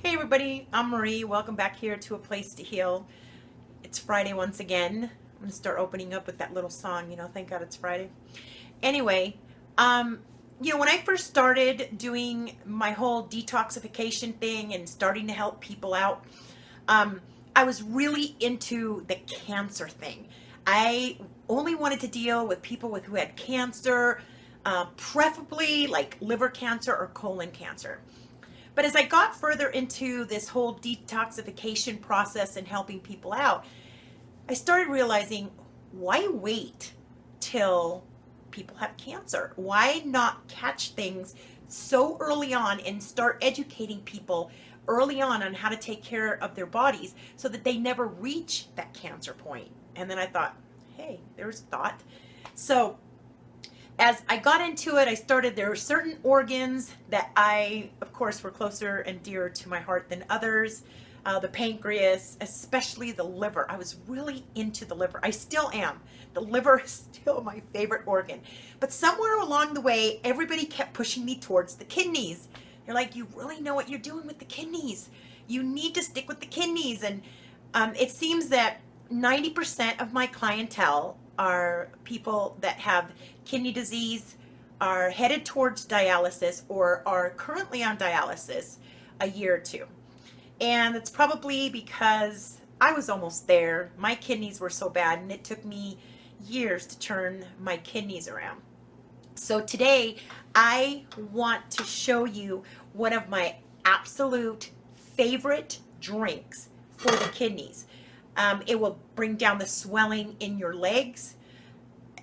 Hey everybody, I'm Marie. Welcome back here to A Place to Heal. It's Friday once again. I'm going to start opening up with that little song, thank God it's Friday. Anyway, when I first started doing my whole detoxification thing and starting to help people out, I was really into the cancer thing. I only wanted to deal with people who had cancer, preferably like liver cancer or colon cancer. But as I got further into this whole detoxification process and helping people out, I started realizing, why wait till people have cancer? Why not catch things so early on and start educating people early on how to take care of their bodies so that they never reach that cancer point? And then I thought, hey, there's thought. So as I got into it, there were certain organs that of course, were closer and dearer to my heart than others. The pancreas, especially the liver. I was really into the liver. I still am. The liver is still my favorite organ. But somewhere along the way, everybody kept pushing me towards the kidneys. They're like, you really know what you're doing with the kidneys. You need to stick with the kidneys. And it seems that 90% of my clientele are people that have kidney disease, are headed towards dialysis, or are currently on dialysis a year or two. And it's probably because I was almost there. My kidneys were so bad, and it took me years to turn my kidneys around. So today, I want to show you one of my absolute favorite drinks for the kidneys. It will bring down the swelling in your legs.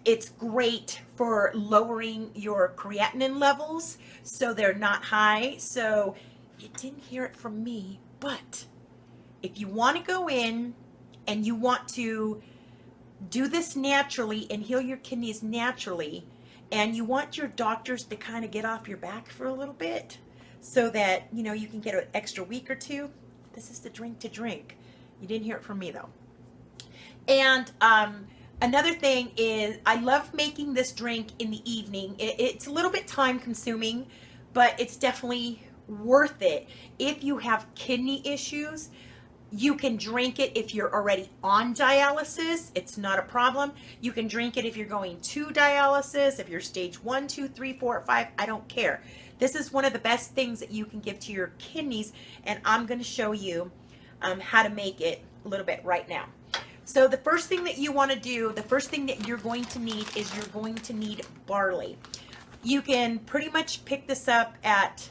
It's great for lowering your creatinine levels so they're not high. So you didn't hear it from me, but if you want to go in and you want to do this naturally and heal your kidneys naturally, and you want your doctors to kind of get off your back for a little bit so that you can get an extra week or two, this is the drink to drink. You didn't hear it from me though. And another thing is, I love making this drink in the evening. It's a little bit time consuming, but it's definitely worth it. If you have kidney issues, you can drink it if you're already on dialysis. It's not a problem. You can drink it if you're going to dialysis, if you're stage 1, 2, 3, 4, 5, I don't care. This is one of the best things that you can give to your kidneys, and I'm going to show you how to make it a little bit right now. So the first thing that you want to do, the first thing that you're going to need is you're going to need barley. You can pretty much pick this up at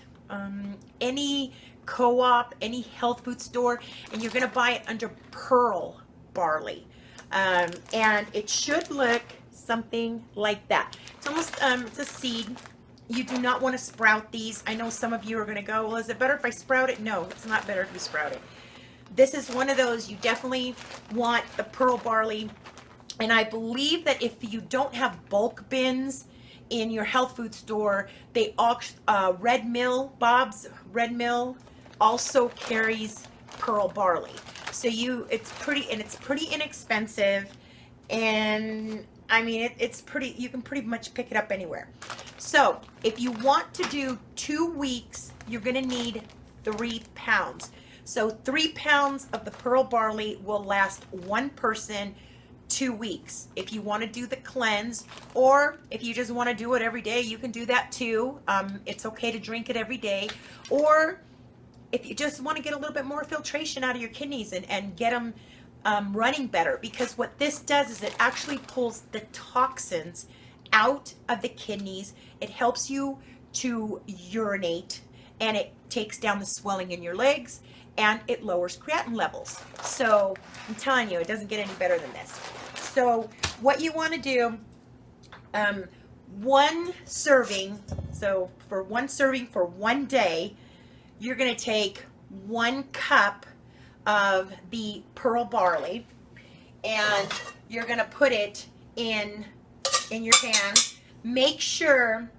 any co-op, any health food store, and you're going to buy it under Pearl Barley. And it should look something like that. It's almost, it's a seed. You do not want to sprout these. I know some of you are going to go, well, is it better if I sprout it? No, it's not better if you sprout it. This is one of those, you definitely want the Pearl Barley. And I believe that if you don't have bulk bins in your health food store, they Red Mill, Bob's Red Mill also carries Pearl Barley. So it's pretty inexpensive. And I mean, you can pretty much pick it up anywhere. So if you want to do 2 weeks, you're going to need 3 pounds. So 3 pounds of the Pearl Barley will last one person 2 weeks. If you want to do the cleanse, or if you just want to do it every day, you can do that too. It's okay to drink it every day. Or if you just want to get a little bit more filtration out of your kidneys and get them running better, because what this does is it actually pulls the toxins out of the kidneys. It helps you to urinate, and it takes down the swelling in your legs, and it lowers creatinine levels. So I'm telling you, it doesn't get any better than this. So what you want to do, one serving, so for one serving for one day, you're going to take 1 cup of the Pearl Barley, and you're going to put it in your pan. Make sure,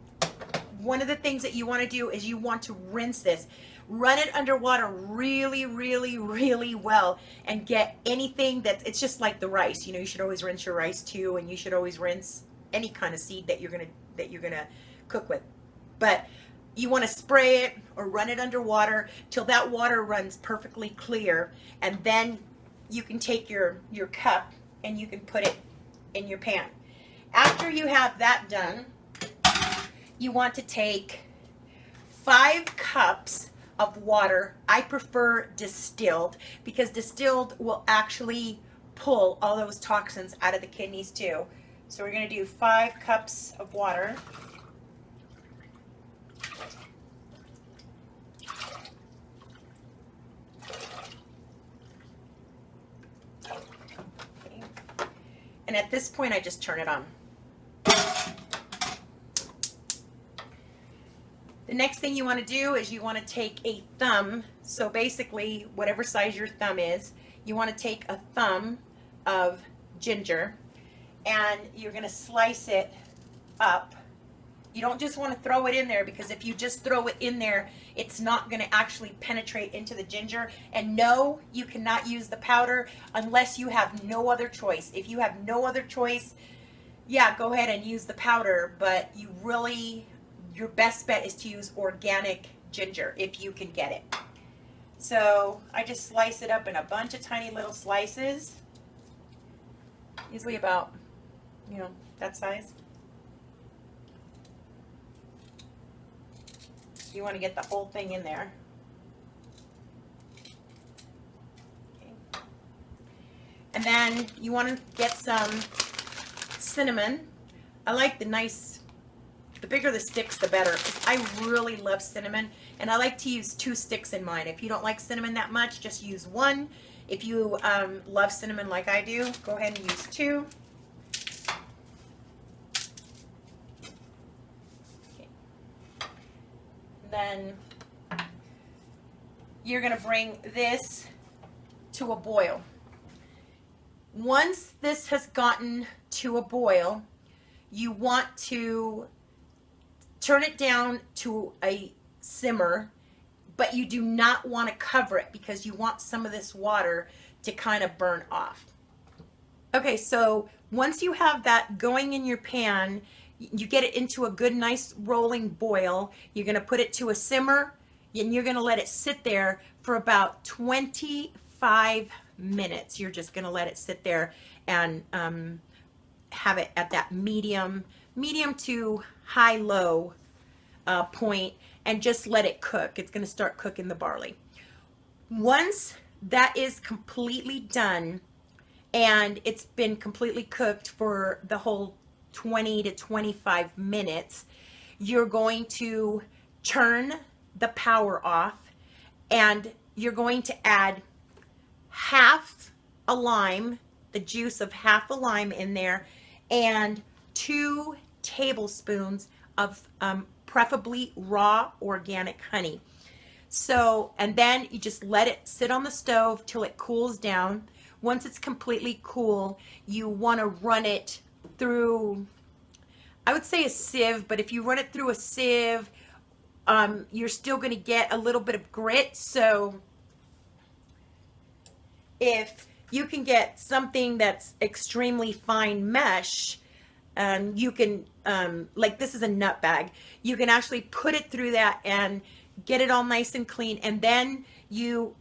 one of the things that you want to do is you want to rinse this. Run it underwater really, really, really well, and get anything it's just like the rice. You should always rinse your rice too, and you should always rinse any kind of seed that you're gonna cook with. But You want to spray it or run it under water till that water runs perfectly clear, and then you can take your cup and you can put it in your pan. After you have that done, you want to take 5 cups of water. I prefer distilled because distilled will actually pull all those toxins out of the kidneys too. So we're going to do 5 cups of water. Okay. And at this point, I just turn it on. The next thing you want to do is you want to take a thumb. So basically, whatever size your thumb is, you want to take a thumb of ginger and you're going to slice it up. You don't just want to throw it in there, because if you just throw it in there, it's not going to actually penetrate into the ginger. And no, you cannot use the powder unless you have no other choice. If you have no other choice, yeah, go ahead and use the powder, but you really, your best bet is to use organic ginger if you can get it. So I just slice it up in a bunch of tiny little slices, usually about, that size. You want to get the whole thing in there. Okay. And then you want to get some cinnamon. I like the bigger the sticks, the better. I really love cinnamon, and I like to use 2 sticks in mine. If you don't like cinnamon that much, just use 1. If you love cinnamon like I do, go ahead and use 2. Okay. Then you're going to bring this to a boil. Once this has gotten to a boil, you want to turn it down to a simmer, but you do not want to cover it because you want some of this water to kind of burn off. Okay, so once you have that going in your pan, you get it into a good, nice rolling boil. You're going to put it to a simmer, and you're going to let it sit there for about 25 minutes. You're just going to let it sit there and have it at that medium to high-low point, and just let it cook. It's going to start cooking the barley. Once that is completely done and it's been completely cooked for the whole 20 to 25 minutes, you're going to turn the power off, and you're going to add half a lime, the juice of half a lime in there, and 2 tablespoons of preferably raw organic honey. So, and then you just let it sit on the stove till it cools down. Once it's completely cool, you want to run it through, I would say a sieve, but if you run it through a sieve, you're still going to get a little bit of grit. So if you can get something that's extremely fine mesh, you can, like this is a nut bag, you can actually put it through that and get it all nice and clean. And then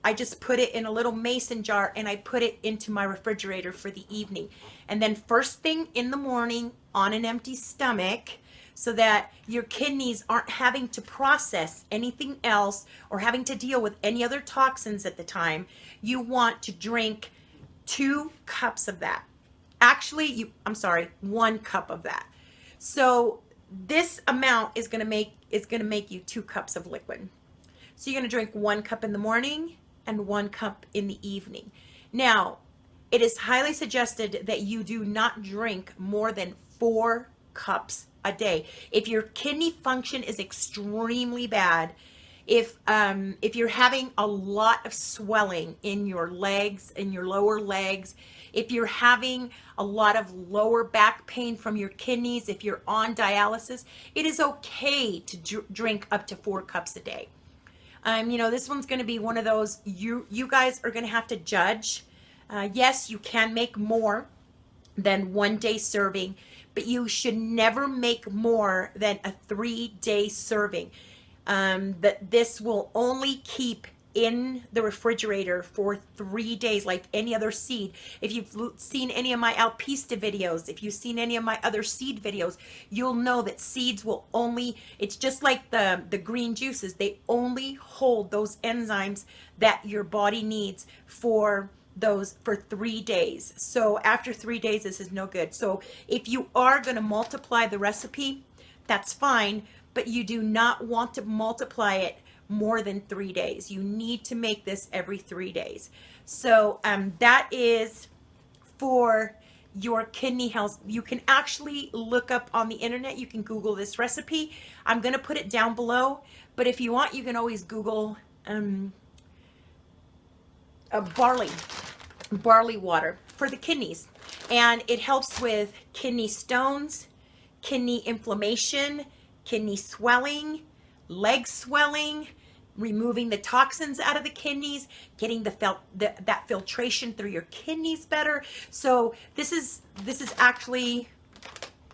I just put it in a little mason jar and I put it into my refrigerator for the evening. And then first thing in the morning on an empty stomach, so that your kidneys aren't having to process anything else or having to deal with any other toxins at the time, you want to drink 2 cups of that. Actually, 1 cup of that. So this amount is going to make you 2 cups of liquid. So you're going to drink 1 cup in the morning and 1 cup in the evening. Now, it is highly suggested that you do not drink more than 4 cups a day. If your kidney function is extremely bad, if you're having a lot of swelling in your legs, in your lower legs, if you're having a lot of lower back pain from your kidneys, if you're on dialysis, it is okay to drink up to 4 cups a day. This one's going to be one of those you guys are going to have to judge. Yes, you can make more than 1 day serving, but you should never make more than a 3-day serving. that this will only keep in the refrigerator for 3 days, like any other seed. If you've seen any of my alpista videos, if you've seen any of my other seed videos, you'll know that seeds will only, it's just like the green juices, they only hold those enzymes that your body needs for 3 days. So after 3 days, this is no good. So if you are going to multiply the recipe, that's fine, but you do not want to multiply it more than 3 days. You need to make this every 3 days. So that is for your kidney health. You can actually look up on the internet. You can Google this recipe. I'm going to put it down below, but if you want, you can always Google barley water for the kidneys, and it helps with kidney stones, kidney inflammation, kidney swelling, leg swelling, removing the toxins out of the kidneys, getting that filtration through your kidneys better. So this is actually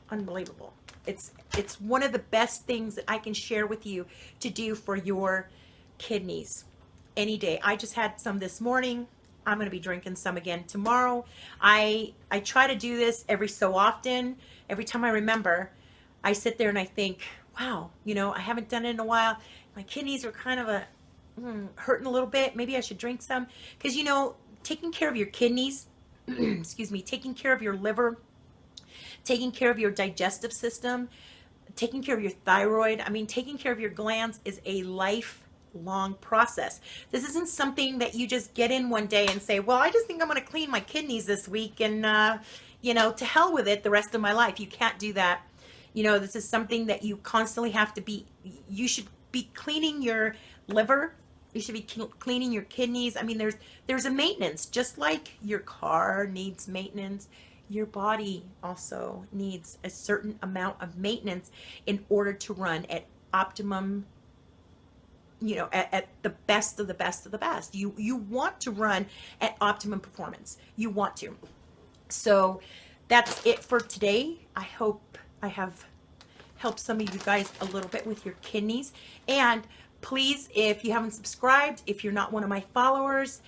unbelievable. It's one of the best things that I can share with you to do for your kidneys any day. I just had some this morning. I'm going to be drinking some again tomorrow. I try to do this every so often. Every time I remember, I sit there and I think, wow, I haven't done it in a while. My kidneys are kind of hurting a little bit. Maybe I should drink some. Because, taking care of your kidneys, excuse me, taking care of your liver, taking care of your digestive system, taking care of your thyroid, taking care of your glands is a lifelong process. This isn't something that you just get in one day and say, well, I just think I'm going to clean my kidneys this week and, to hell with it the rest of my life. You can't do that. This is something that you constantly have to be, you should be cleaning your liver. You should be cleaning your kidneys. There's a maintenance, just like your car needs maintenance. Your body also needs a certain amount of maintenance in order to run at optimum, at the best of the best of the best. You want to run at optimum performance. You want to. So that's it for today. I hope I have helped some of you guys a little bit with your kidneys. And please, if you haven't subscribed, if you're not one of my followers,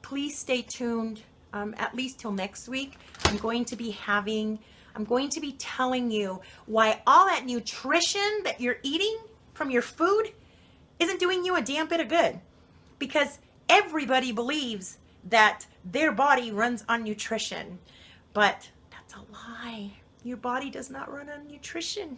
please stay tuned at least till next week. I'm going to be telling you why all that nutrition that you're eating from your food isn't doing you a damn bit of good. Because everybody believes that their body runs on nutrition, but that's a lie. Your body does not run on nutrition.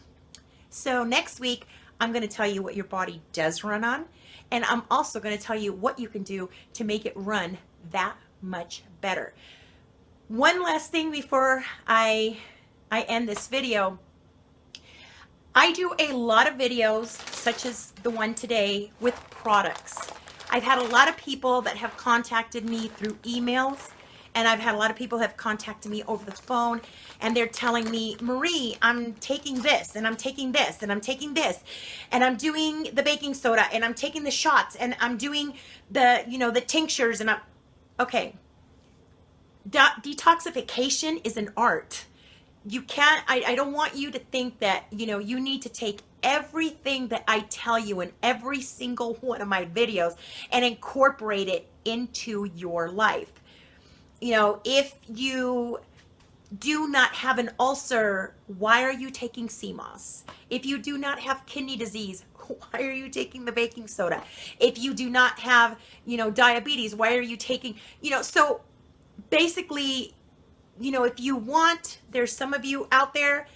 So next week, I'm going to tell you what your body does run on, and I'm also going to tell you what you can do to make it run that much better. One last thing before I end this video. I do a lot of videos, such as the one today, with products. I've had a lot of people that have contacted me through emails, and I've had a lot of people have contacted me over the phone, and they're telling me, Marie, I'm taking this, and I'm taking this, and I'm taking this, and I'm doing the baking soda, and I'm taking the shots, and I'm doing the, the tinctures, and okay. Detoxification is an art. You can't, I don't want you to think that, you need to take everything that I tell you in every single one of my videos and incorporate it into your life. If you do not have an ulcer, why are you taking sea moss? If you do not have kidney disease, why are you taking the baking soda? If you do not have, diabetes, why are you taking, so basically, if you want, there's some of you out there,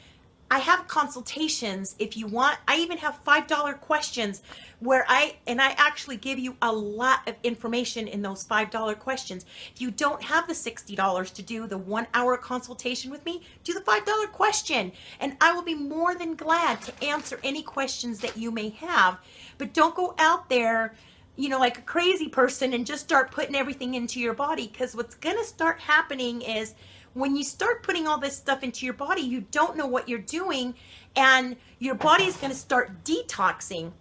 I have consultations if you want. I even have $5 questions where I actually give you a lot of information in those $5 questions. If you don't have the $60 to do the 1 hour consultation with me, do the $5 question, and I will be more than glad to answer any questions that you may have. But don't go out there, like a crazy person and just start putting everything into your body, because what's going to start happening is when you start putting all this stuff into your body, you don't know what you're doing, and your body is going to start detoxing.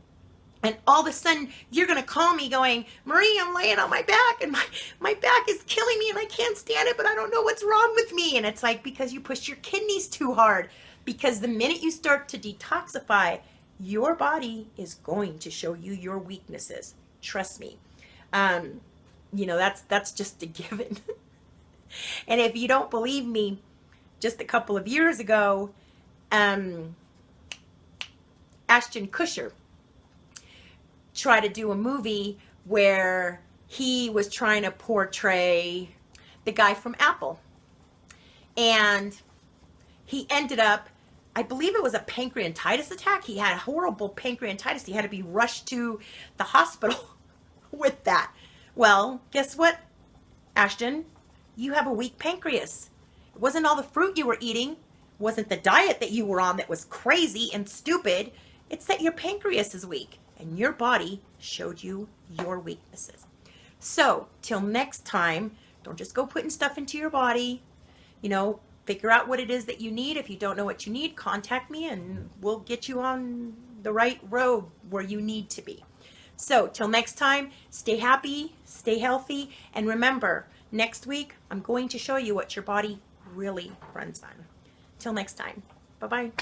And all of a sudden, you're going to call me going, Marie, I'm laying on my back, and my back is killing me, and I can't stand it, but I don't know what's wrong with me. And it's like, because you push your kidneys too hard. Because the minute you start to detoxify, your body is going to show you your weaknesses. Trust me. That's just a given. And if you don't believe me, just a couple of years ago, Ashton Kutcher tried to do a movie where he was trying to portray the guy from Apple. And he ended up, I believe it was a pancreatitis attack. He had horrible pancreatitis. He had to be rushed to the hospital with that. Well, guess what, Ashton? You have a weak pancreas. It wasn't all the fruit you were eating. It wasn't the diet that you were on that was crazy and stupid. It's that your pancreas is weak and your body showed you your weaknesses. So, till next time, don't just go putting stuff into your body. Figure out what it is that you need. If you don't know what you need, contact me and we'll get you on the right road where you need to be. So, till next time, stay happy, stay healthy, and remember, next week, I'm going to show you what your body really runs on. Till next time, bye-bye.